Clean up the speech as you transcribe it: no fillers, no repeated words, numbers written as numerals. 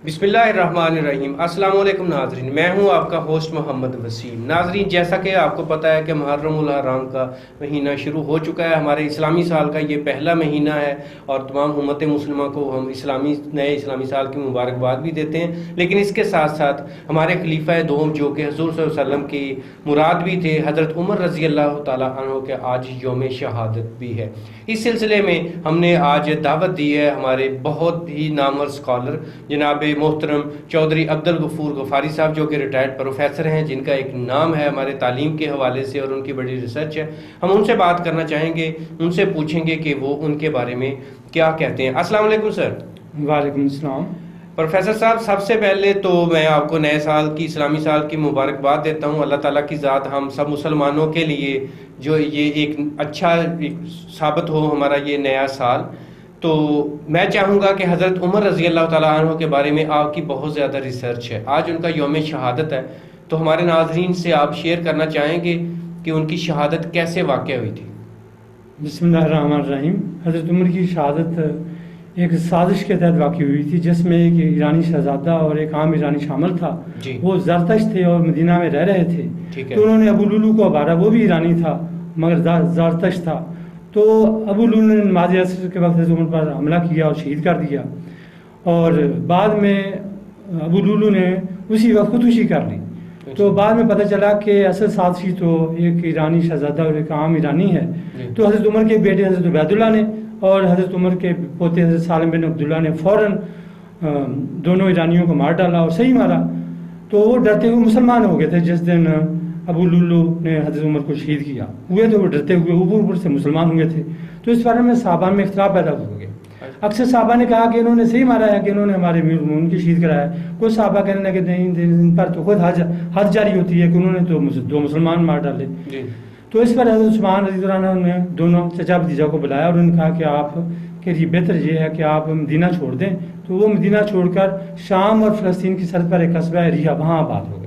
बिस्मिल्लाहिर्रहमानिर्रहीम। अस्सलाम वालेकुम नाजरीन, मैं हूं आपका होस्ट मोहम्मद वसीम। नाजरीन, जैसा कि आपको पता है कि मुहर्रमुल हराम का महीना शुरू हो चुका है। हमारे इस्लामी साल का ये पहला महीना है और तमाम उम्मत मुस्लिमा को हम नए इस्लामी साल की मुबारकबाद भी देते हैं। लेकिन इसके साथ साथ हमारे खलीफा दोम जो कि हुज़ूर सल्लल्लाहु अलैहि वसल्लम की मुराद भी थे, हज़रत उमर रज़ी अल्लाह तआला अन्हु के आज यौम शहादत भी है। इस सिलसिले में हमने आज दावत दी है हमारे बहुत ही नामवर स्कॉलर जनाब मोहतरम चौधरी अब्दुल गफूर गफारी साहब, जो कि रिटायर्ड प्रोफेसर हैं, जिनका एक नाम है हमारे तालीम के हवाले से और उनकी बड़ी रिसर्च है। हम उनसे बात करना चाहेंगे, उनसे पूछेंगे कि वो उनके बारे में क्या कहते हैं। अस्सलाम वालेकुम सर। वालेकुम सलाम। प्रोफेसर साहब, सबसे पहले तो मैं आपको नए साल की, इस्लामी साल की मुबारकबाद देता हूँ। अल्लाह ताला की ज़ात हम सब मुसलमानों के लिए जो ये एक अच्छा साबित हो हमारा ये नया साल। तो मैं चाहूँगा कि हज़रत उमर रज़ी अल्लाह तआला अन्हु के बारे में आपकी बहुत ज़्यादा रिसर्च है, आज उनका यौम शहादत है, तो हमारे नाज़रीन से आप शेयर करना चाहेंगे कि उनकी शहादत कैसे वाक़या हुई थी। बिस्मिल्लाहिर्रहमानिर्रहीम। हज़रत उमर की शहादत एक साजिश के तहत वाक़ई हुई थी, जिसमें एक ईरानी शहज़ादा और एक आम ईरानी शामिल था। वो ज़रतश थे और मदीना में रह रहे थे। तो उन्होंने अबू लुलू को आवारा, वो भी ईरानी था मगर ज़रतश था, तो अबू लुलू ने नमाज़ असर के वक्त हज़रत उमर पर हमला किया और शहीद कर दिया। और बाद में अबू लुलू ने उसी वक्त खुदकुशी कर ली। तो बाद में पता चला कि असल साज़िश तो एक ईरानी शहज़ादा और एक आम ईरानी है। तो हज़रत उमर के बेटे हज़रत उबैदुल्लाह ने और हज़रत उमर के पोते हज़रत सालिम बिन अब्दुल्लाह ने फ़ौरन दोनों ईरानियों को मार डाला और सही मारा। तो वो डरते हुए मुसलमान हो गए थे। जिस दिन अबू लुलू ने हज़रत उमर को शहीद किया हुए तो वो डरते हुए ऊपर से मुसलमान हुए थे। तो इस बारे में सहाबा में इख्तिलाफ पैदा हो गया। अक्सर सहाबा ने कहा कि इन्होंने सही मारा है, कि इन्होंने हमारे अमीर उनकी शहीद कराया। कुछ सहाबा कहने लगे नहीं, इन पर तो खुद हद जारी होती है कि उन्होंने तो दो मुसलमान मार डाले। तो इस पर हज़रत उस्मान रज़ियल्लाहु अन्हु ने दोनों चचा भतीजा को बुलाया और उन्होंने कहा कि आप के लिए बेहतर ये है कि आप मदीना छोड़ दें। तो वो मदीना छोड़कर शाम और फ़लस्तीन की सरहद पर एक कस्बा है रिहा, वहाँ आबाद हो गए।